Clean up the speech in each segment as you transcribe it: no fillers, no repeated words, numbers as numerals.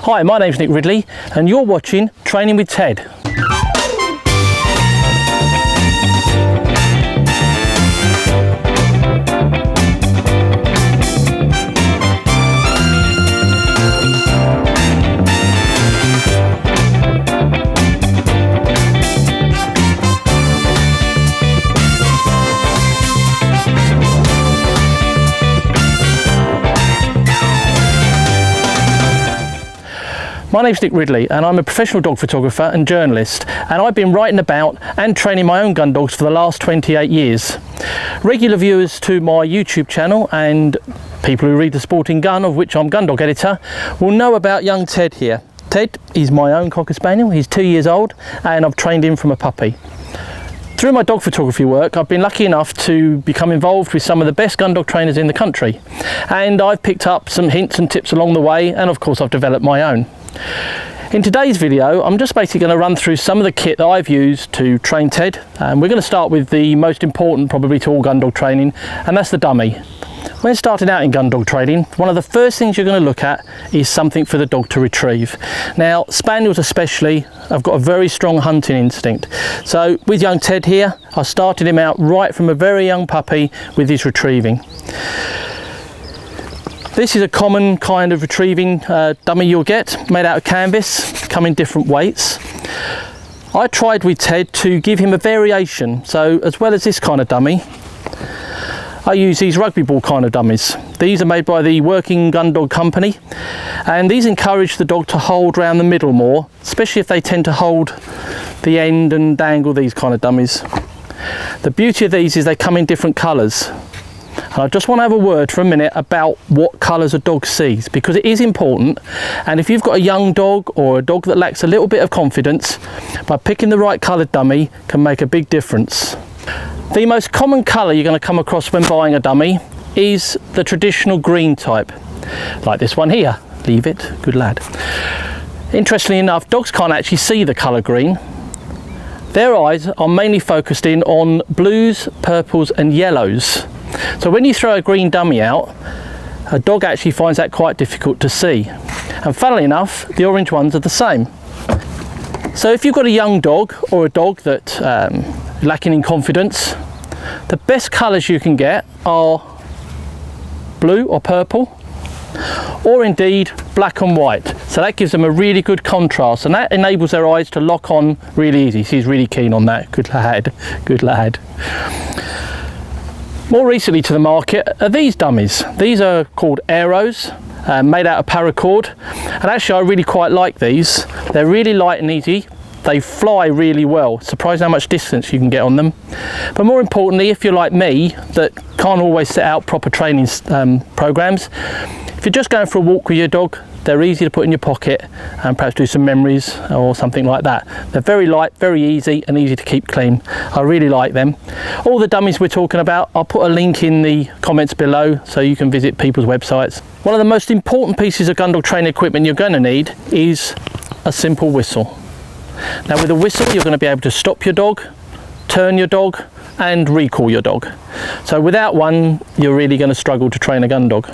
Hi, my name's Nick Ridley and you're watching Training with Ted. My name's Nick Ridley and I'm a professional dog photographer and journalist, and I've been writing about and training my own gun dogs for the last 28 years. Regular viewers to my YouTube channel and people who read The Sporting Gun, of which I'm Gundog Editor, will know about young Ted here. Ted is my own Cocker Spaniel. He's 2 years old and I've trained him from a puppy. Through my dog photography work, I've been lucky enough to become involved with some of the best gun dog trainers in the country, and I've picked up some hints and tips along the way, and of course I've developed my own. In today's video, I'm just basically going to run through some of the kit that I've used to train Ted, and we're going to start with the most important probably to all gun dog training, and that's the dummy. When starting out in gun dog training, one of the first things you're going to look at is something for the dog to retrieve. Now, spaniels especially have got a very strong hunting instinct. So with young Ted here, I started him out right from a very young puppy with his retrieving. This is a common kind of retrieving dummy you'll get, made out of canvas, come in different weights. I tried with Ted to give him a variation, so as well as this kind of dummy, I use these rugby ball kind of dummies. These are made by the Working Gun Dog Company, and these encourage the dog to hold around the middle more, especially if they tend to hold the end and dangle, these kind of dummies. The beauty of these is they come in different colours. And I just want to have a word for a minute about what colours a dog sees, because it is important, and if you've got a young dog or a dog that lacks a little bit of confidence, by picking the right coloured dummy can make a big difference. The most common colour you're going to come across when buying a dummy is the traditional green type, like this one here. Leave it, good lad. Interestingly enough, dogs can't actually see the colour green. Their eyes are mainly focused in on blues, purples and yellows. So when you throw a green dummy out, a dog actually finds that quite difficult to see. And funnily enough, the orange ones are the same. So if you've got a young dog or a dog that's lacking in confidence, the best colours you can get are blue or purple, or indeed black and white. So that gives them a really good contrast, and that enables their eyes to lock on really easy. So he's really keen on that. Good lad, good lad. More recently to the market are these dummies. These are called Aeros, made out of paracord, and actually I really quite like these. They're really light and easy. They fly really well. Surprised how much distance you can get on them. But more importantly, if you're like me, that can't always set out proper training programs, if you're just going for a walk with your dog, they're easy to put in your pocket and perhaps do some memories or something like that. They're very light, very easy and easy to keep clean. I really like them. All the dummies we're talking about, I'll put a link in the comments below so you can visit people's websites. One of the most important pieces of gun dog training equipment you're going to need is a simple whistle. Now with a whistle you're going to be able to stop your dog, turn your dog and recall your dog. So without one you're really going to struggle to train a gun dog.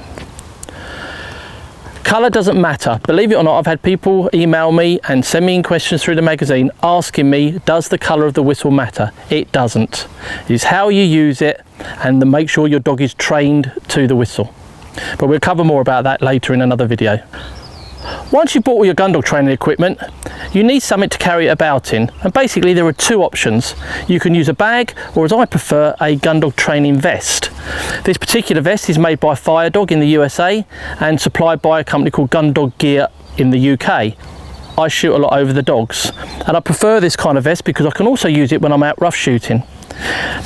Colour doesn't matter. Believe it or not, I've had people email me and send me in questions through the magazine asking me, does the colour of the whistle matter? It doesn't. It's how you use it and to make sure your dog is trained to the whistle. But we'll cover more about that later in another video. Once you've bought all your gun dog training equipment, you need something to carry it about in, and basically there are two options. You can use a bag, or as I prefer, a gun dog training vest. This particular vest is made by Fire Dog in the USA and supplied by a company called Gundog Gear in the UK. I shoot a lot over the dogs, and I prefer this kind of vest because I can also use it when I'm out rough shooting.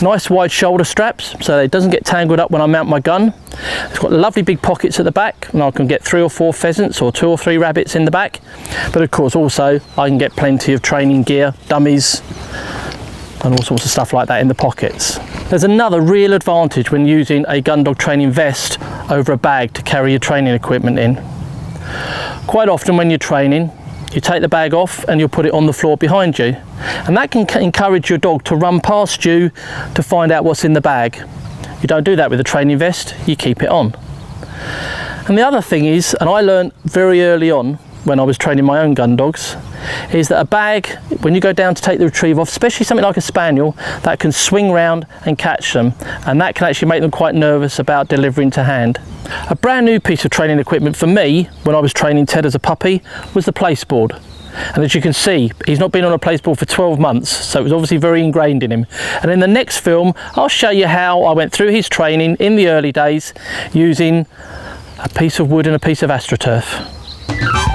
Nice wide shoulder straps so it doesn't get tangled up when I mount my gun. It's got lovely big pockets at the back, and I can get 3 or 4 pheasants or 2 or 3 rabbits in the back. But of course also I can get plenty of training gear, dummies and all sorts of stuff like that in the pockets. There's another real advantage when using a gun dog training vest over a bag to carry your training equipment in. Quite often when you're training, you take the bag off and you'll put it on the floor behind you, and that can encourage your dog to run past you to find out what's in the bag. You don't do that with a training vest, you keep it on. And the other thing is, and I learned very early on, when I was training my own gun dogs, is that a bag, when you go down to take the retrieve off, especially something like a spaniel, that can swing round and catch them, and that can actually make them quite nervous about delivering to hand. A brand new piece of training equipment for me when I was training Ted as a puppy was the place board. And as you can see, he's not been on a place board for 12 months, so it was obviously very ingrained in him. And in the next film, I'll show you how I went through his training in the early days using a piece of wood and a piece of AstroTurf.